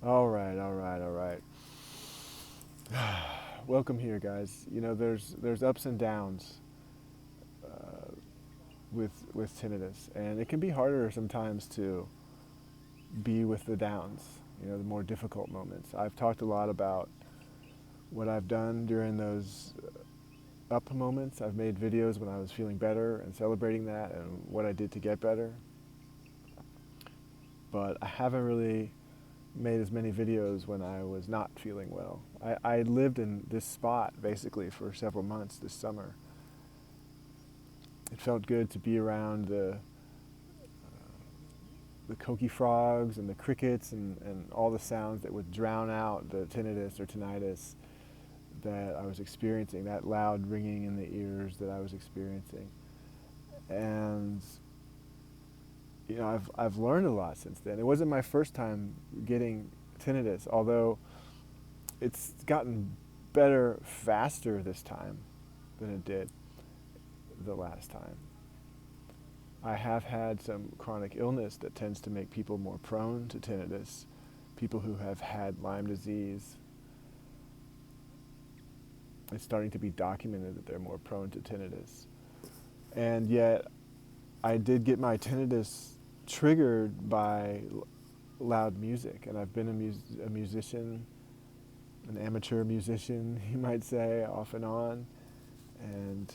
All right, all right, all right. Welcome here, guys. You know, there's ups and downs with tinnitus, and it can be harder sometimes to be with the downs. You know, the more difficult moments. I've talked a lot about what I've done during those up moments. I've made videos when I was feeling better and celebrating that, and what I did to get better. But I haven't really made as many videos when I was not feeling well. I lived in this spot basically for several months this summer. It felt good to be around the coqui frogs and the crickets and all the sounds that would drown out the tinnitus or tinnitus that I was experiencing, that loud ringing in the ears that I was experiencing. And you know, I've learned a lot since then. It wasn't my first time getting tinnitus, although it's gotten better faster this time than it did the last time. I have had some chronic illness that tends to make people more prone to tinnitus. People who have had Lyme disease, it's starting to be documented that they're more prone to tinnitus. And yet, I did get my tinnitus triggered by loud music, and I've been a musician, an amateur musician, you might say, off and on. And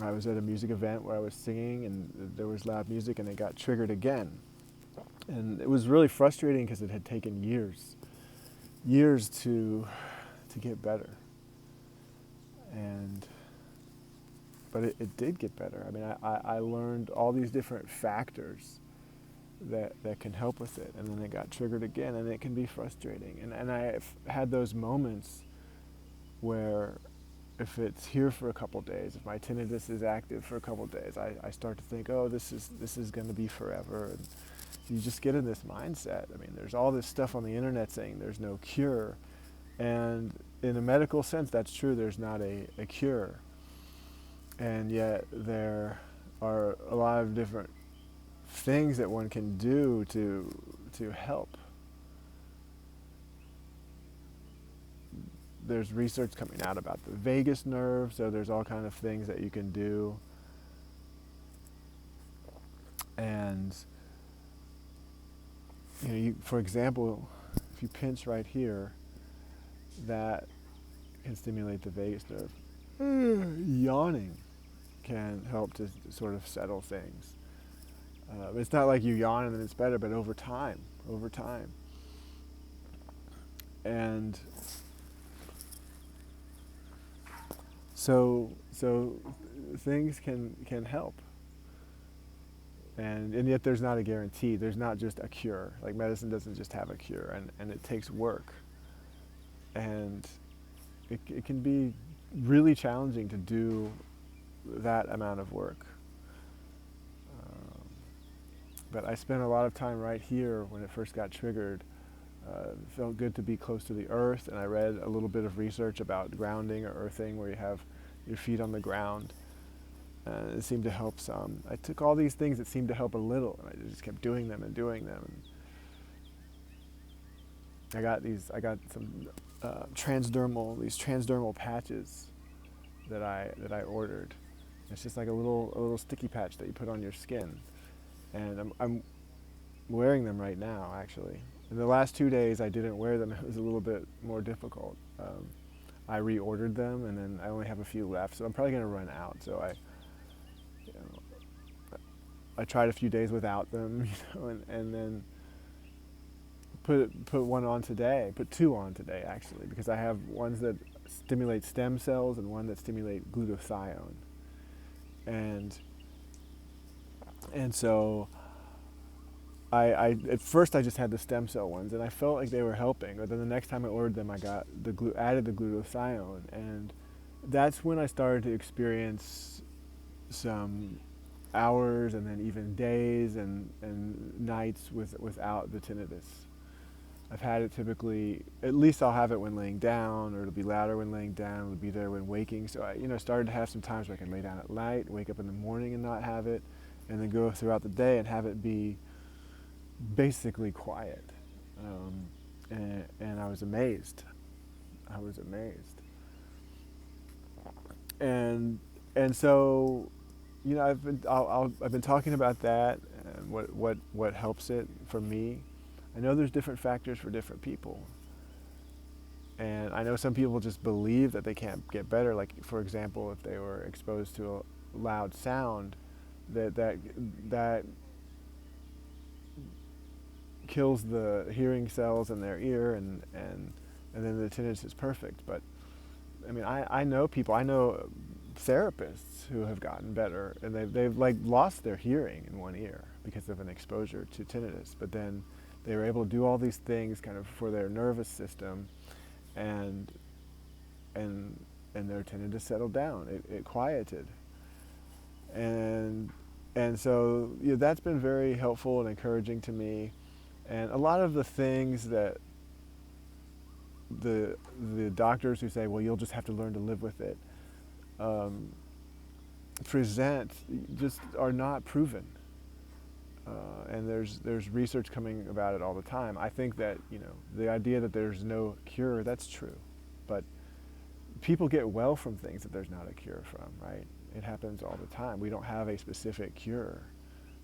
I was at a music event where I was singing, and there was loud music, and it got triggered again. And it was really frustrating because it had taken years to get better. But it did get better. I mean, I learned all these different factors that can help with it, and then it got triggered again, and it can be frustrating. And I've had those moments where if it's here for a couple days, if my tinnitus is active for a couple days, I start to think, oh, this is going to be forever. And you just get in this mindset. I mean, there's all this stuff on the internet saying there's no cure. And in a medical sense, that's true. There's not a cure. And yet there are a lot of different things that one can do to help. There's research coming out about the vagus nerve, so there's all kind of things that you can do. And you know, for example, if you pinch right here, that can stimulate the vagus nerve. Yawning can help to sort of settle things. It's not like you yawn and then it's better, but over time. And so things can help. And yet there's not a guarantee. There's not just a cure. Like medicine doesn't just have a cure, and it takes work. And it can be really challenging to do that amount of work. But I spent a lot of time right here when it first got triggered. It felt good to be close to the earth, and I read a little bit of research about grounding or earthing, where you have your feet on the ground. It seemed to help some. I took all these things that seemed to help a little, and I just kept doing them and doing them. And I got some transdermal patches that I ordered. It's just like a little sticky patch that you put on your skin, and I'm wearing them right now. Actually, in the last 2 days I didn't wear them. It was a little bit more difficult. I reordered them, and then I only have a few left, so I'm probably going to run out. So I tried a few days without them, and then put one on today. Put two on today actually, because I have ones that stimulate stem cells and one that stimulate glutathione. And so I at first I just had the stem cell ones, and I felt like they were helping. But then the next time I ordered them, I got added the glutathione, and that's when I started to experience some hours and then even days and nights without the tinnitus. I've had it typically, at least I'll have it when laying down, or it'll be louder when laying down, it'll be there when waking. So I started to have some times where I can lay down at night, wake up in the morning and not have it, and then go throughout the day and have it be basically quiet. And I was amazed. I was amazed. And and so, I've been talking about that and what helps it for me. I know there's different factors for different people, and I know some people just believe that they can't get better. Like, for example, if they were exposed to a loud sound, that kills the hearing cells in their ear, and then the tinnitus is perfect. But I mean, I know people, I know therapists who have gotten better, and they've like lost their hearing in one ear because of an exposure to tinnitus. But then they were able to do all these things kind of for their nervous system, and and and their tinnitus settled down. It quieted, and and so that's been very helpful and encouraging to me. And a lot of the things that the doctors who say, well, you'll just have to learn to live with it, um, present just are not proven. And there's research coming about it all the time. I think that the idea that there's no cure, that's true, but people get well from things that there's not a cure from, right? It happens all the time. We don't have a specific cure,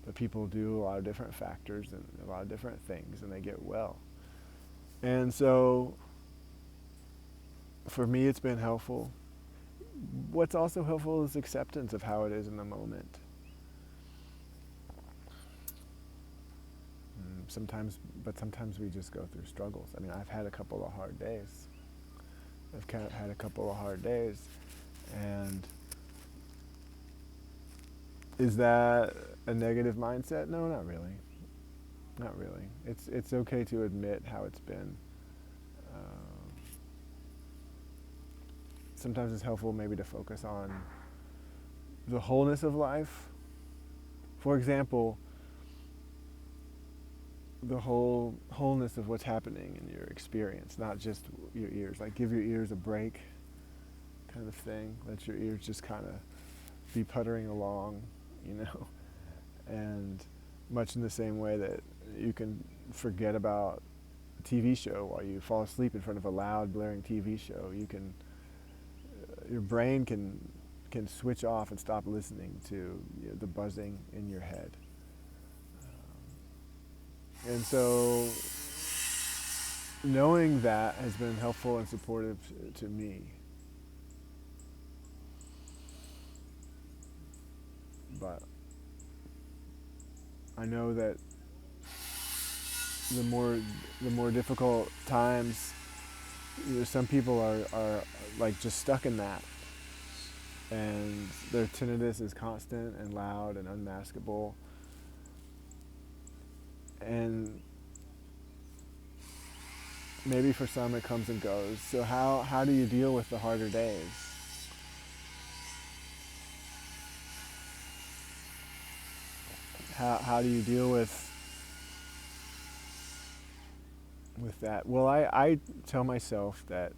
but people do a lot of different factors and a lot of different things, and they get well. And so for me, it's been helpful. What's also helpful is acceptance of how it is in the moment. Sometimes we just go through struggles. I mean, I've had a couple of hard days. Had a couple of hard days, and is that a negative mindset? No, not really. Not really. It's okay to admit how it's been. Sometimes it's helpful maybe to focus on the wholeness of life. For example, the wholeness of what's happening in your experience, not just your ears. Like, give your ears a break, kind of thing. Let your ears just kind of be puttering along, and much in the same way that you can forget about a TV show while you fall asleep in front of a loud, blaring TV show. Your brain can switch off and stop listening to the buzzing in your head. And so knowing that has been helpful and supportive to me. But I know that the more difficult times, some people are like just stuck in that, and their tinnitus is constant and loud and unmaskable. And maybe for some it comes and goes. So how do you deal with the harder days? How do you deal with that? Well, I tell myself that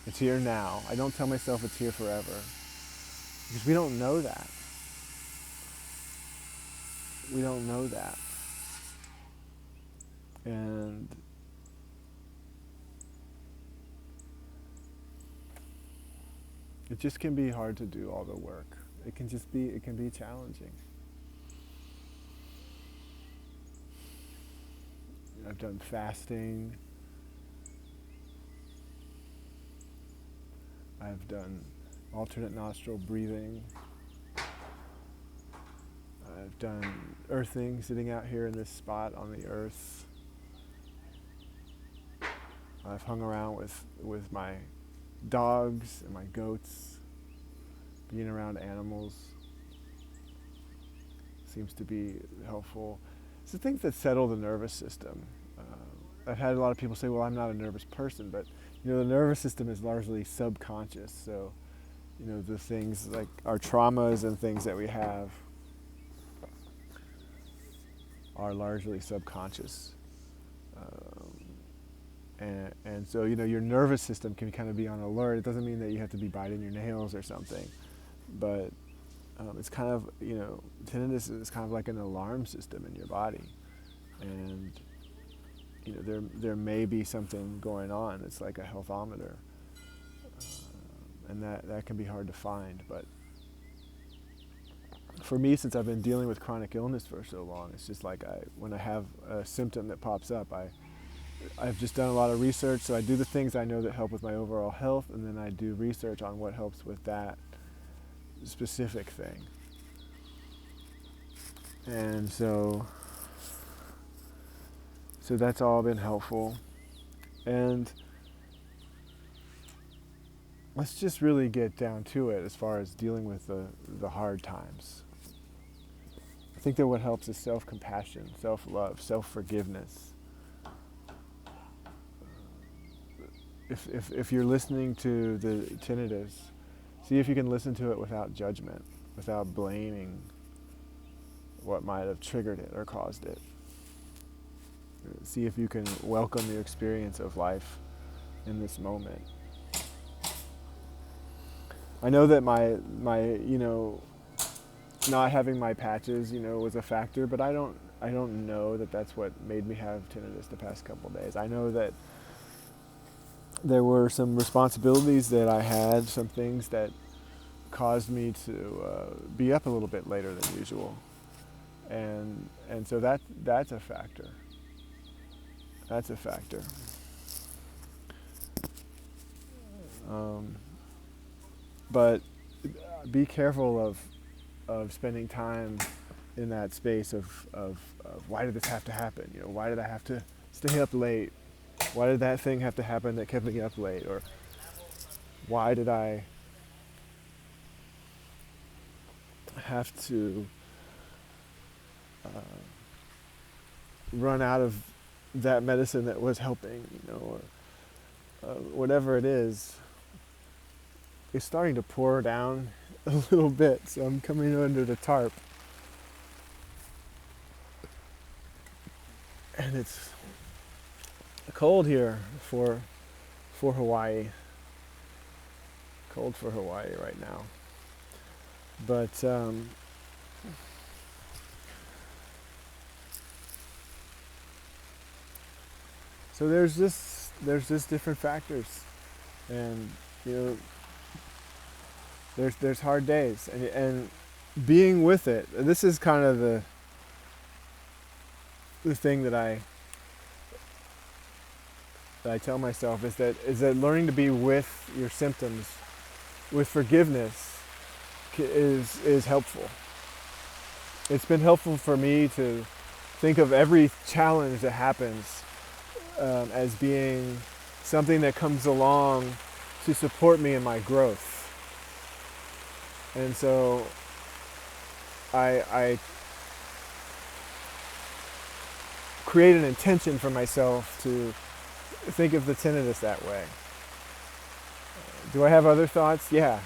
it's here now. I don't tell myself it's here forever, because we don't know that. We don't know that. And it just can be hard to do all the work. It can be challenging. I've done fasting. I've done alternate nostril breathing. I've done earthing, sitting out here in this spot on the earth. I've hung around with my dogs and my goats. Being around animals seems to be helpful. It's the things that settle the nervous system. I've had a lot of people say, well, I'm not a nervous person, but the nervous system is largely subconscious. So, the things like our traumas and things that we have are largely subconscious. And so, your nervous system can kind of be on alert. It doesn't mean that you have to be biting your nails or something, but it's kind of, tinnitus is kind of like an alarm system in your body. there may be something going on. It's like a healthometer, and that can be hard to find. But for me, since I've been dealing with chronic illness for so long, it's just like when I have a symptom that pops up, I've just done a lot of research. So I do the things I know that help with my overall health, and then I do research on what helps with that specific thing. And so that's all been helpful. And let's just really get down to it as far as dealing with the hard times. I think that what helps is self-compassion, self-love, self-forgiveness. If you're listening to the tinnitus, see if you can listen to it without judgment, without blaming what might have triggered it or caused it. See if you can welcome the experience of life in this moment. I know that my not having my patches, was a factor, but I don't know that that's what made me have tinnitus the past couple of days. I know that there were some responsibilities that I had, some things that caused me to be up a little bit later than usual, and so that's a factor. That's a factor. But be careful of spending time in that space of why did this have to happen? Why did I have to stay up late? Why did that thing have to happen that kept me up late? Or why did I have to run out of that medicine that was helping, or whatever it is. It's starting to pour down a little bit, so I'm coming under the tarp. And it's cold here for Hawaii. Cold for Hawaii right now. But so there's just different factors, and there's hard days, and being with it. This is kind of the thing that I tell myself is that learning to be with your symptoms, with forgiveness, is helpful. It's been helpful for me to think of every challenge that happens as being something that comes along to support me in my growth. And so I create an intention for myself to think of the tinnitus that way. Do I have other thoughts? Yeah.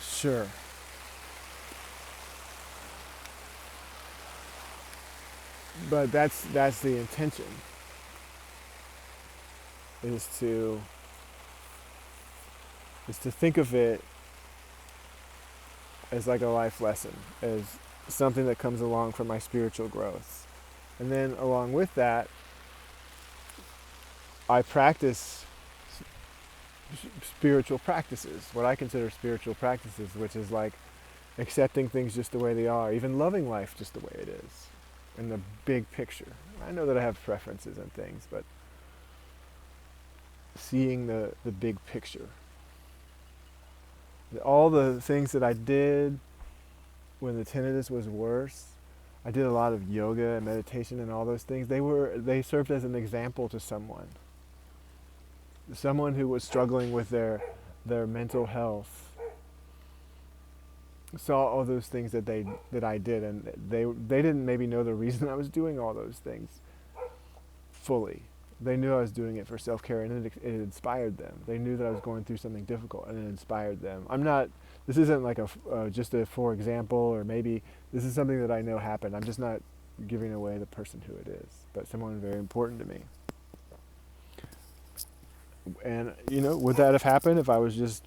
Sure. But that's the intention, is to think of it as like a life lesson, as something that comes along for my spiritual growth. And then along with that, I practice spiritual practices, what I consider spiritual practices, which is like accepting things just the way they are, even loving life just the way it is, in the big picture. I know that I have preferences and things, but seeing the big picture. All the things that I did when the tinnitus was worse, I did a lot of yoga and meditation and all those things. They served as an example to someone who was struggling with their mental health. Saw all those things that I did, and they didn't maybe know the reason I was doing all those things fully. They knew I was doing it for self-care, and it inspired them. They knew that I was going through something difficult, and it inspired them. This isn't like just a for example, or maybe this is something that I know happened. I'm just not giving away the person who it is, but someone very important to me. And, would that have happened if I was just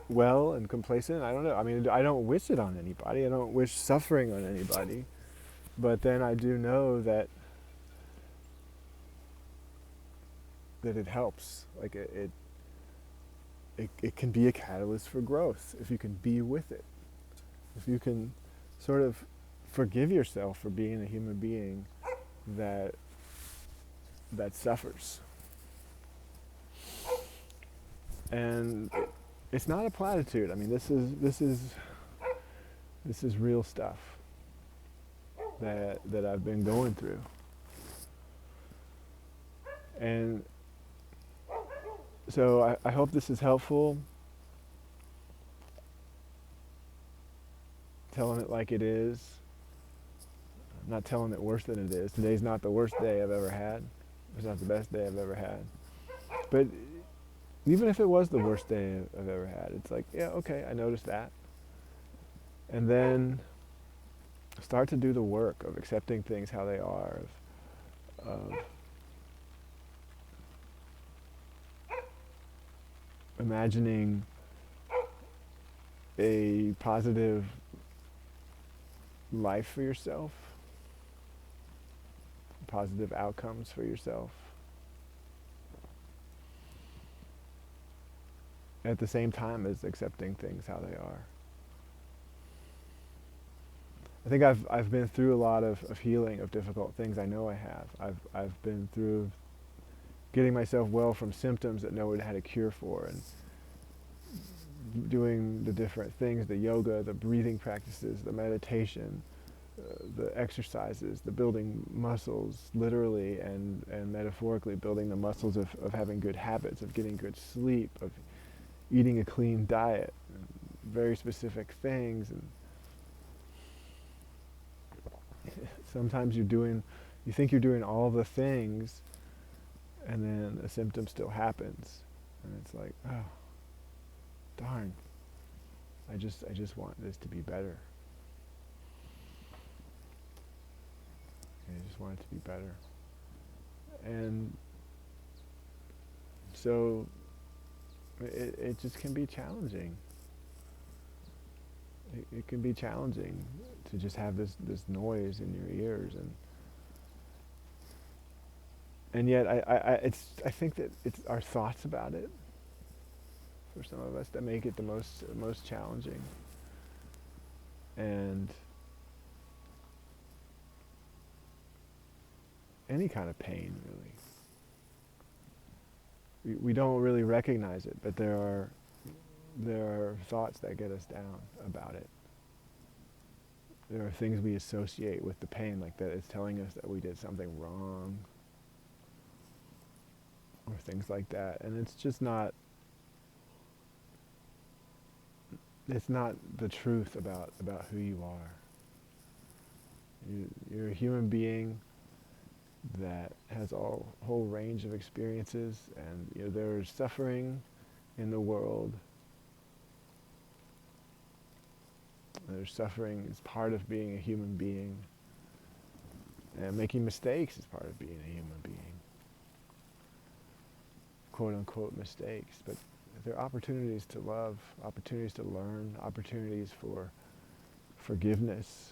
well and complacent? I don't know. I mean, I don't wish it on anybody. I don't wish suffering on anybody. But then I do know that that it helps. Like it can be a catalyst for growth if you can be with it. If you can sort of forgive yourself for being a human being that suffers. And it's not a platitude. I mean, this is real stuff that I've been going through. And so I hope this is helpful. Telling it like it is. I'm not telling it worse than it is. Today's not the worst day I've ever had. It's not the best day I've ever had. But even if it was the worst day I've ever had, it's like, yeah, okay, I noticed that. And then start to do the work of accepting things how they are, of imagining a positive life for yourself, positive outcomes for yourself. At the same time as accepting things how they are. I think I've been through a lot of healing of difficult things. I know I have. I've been through getting myself well from symptoms that no one had a cure for, and doing the different things, the yoga, the breathing practices, the meditation, the exercises, the building muscles, literally and metaphorically building the muscles of having good habits, of getting good sleep, of eating a clean diet, very specific things. And sometimes you think you're doing all the things, and then a symptom still happens, and it's like, oh, darn, I just want this to be better. I just want it to be better. And so it just can be challenging. It can be challenging to just have this noise in your ears, and yet I think that it's our thoughts about it, for some of us, that make it the most challenging. And any kind of pain, really. We don't really recognize it, but there are thoughts that get us down about it. There are things we associate with the pain, like that it's telling us that we did something wrong, or things like that. And it's just not, it's not the truth about who you are. You're a human being that has a whole range of experiences, and there's suffering in the world. There's suffering as part of being a human being, and making mistakes is part of being a human being. Quote unquote mistakes, but there are opportunities to love, opportunities to learn, opportunities for forgiveness.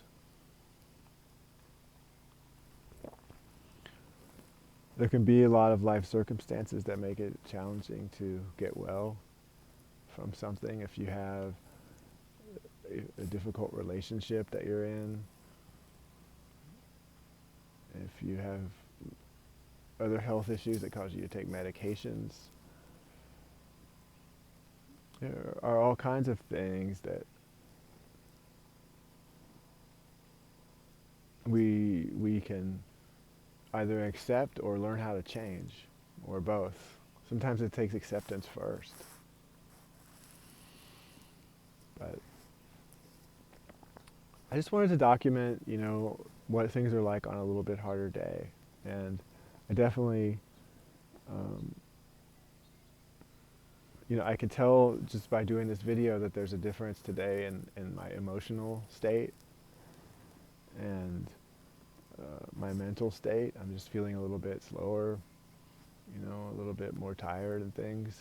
There can be a lot of life circumstances that make it challenging to get well from something. If you have a difficult relationship that you're in, if you have other health issues that cause you to take medications, there are all kinds of things that we can either accept or learn how to change, or both. Sometimes it takes acceptance first. But I just wanted to document, what things are like on a little bit harder day. And I definitely, I could tell just by doing this video that there's a difference today in my emotional state and my mental state. I'm just feeling a little bit slower, a little bit more tired and things.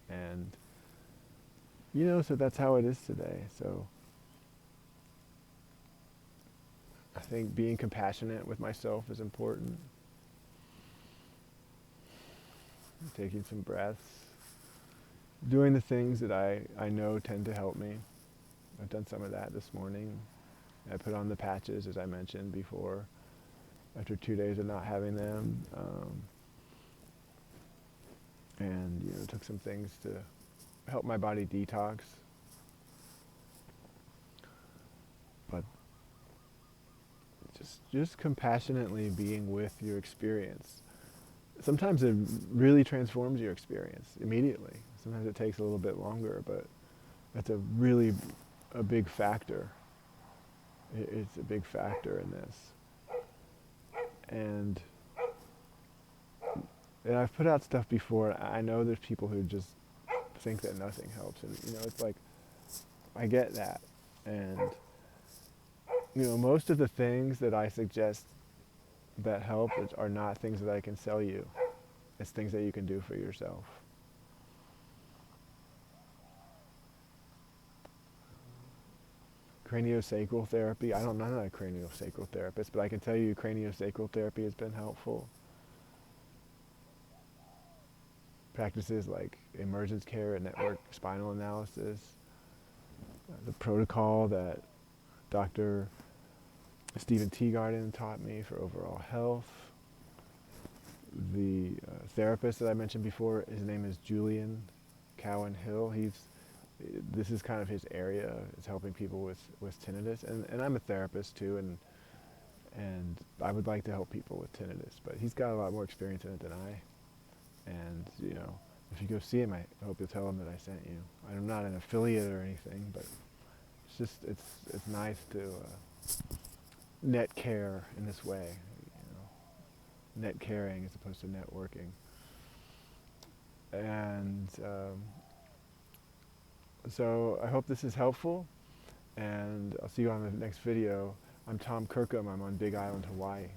And, so that's how it is today. So I think being compassionate with myself is important. taking some breaths, doing the things that I know tend to help me. I've done some of that this morning. I put on the patches, as I mentioned before, after 2 days of not having them. And took some things to help my body detox. But just compassionately being with your experience. Sometimes it really transforms your experience immediately. Sometimes it takes a little bit longer, but that's a big factor. It's a big factor in this. And I've put out stuff before. I know there's people who just think that nothing helps, and it's like, I get that. And most of the things that I suggest that help are not things that I can sell you. It's things that you can do for yourself. Craniosacral therapy. I'm not a craniosacral therapist, but I can tell you craniosacral therapy has been helpful. Practices like emergence care and network spinal analysis. The protocol that Dr. Stephen Teagarden taught me for overall health. The therapist that I mentioned before, his name is Julian Cowan Hill. This is kind of his area, is helping people with tinnitus. And I'm a therapist too, and I would like to help people with tinnitus, but he's got a lot more experience in it than I. And if you go see him, I hope you'll tell him that I sent you. I'm not an affiliate or anything, but it's nice to net care in this way, net caring as opposed to networking. And so I hope this is helpful, and I'll see you on the next video. I'm Tom Kirkham. I'm on Big Island, Hawaii.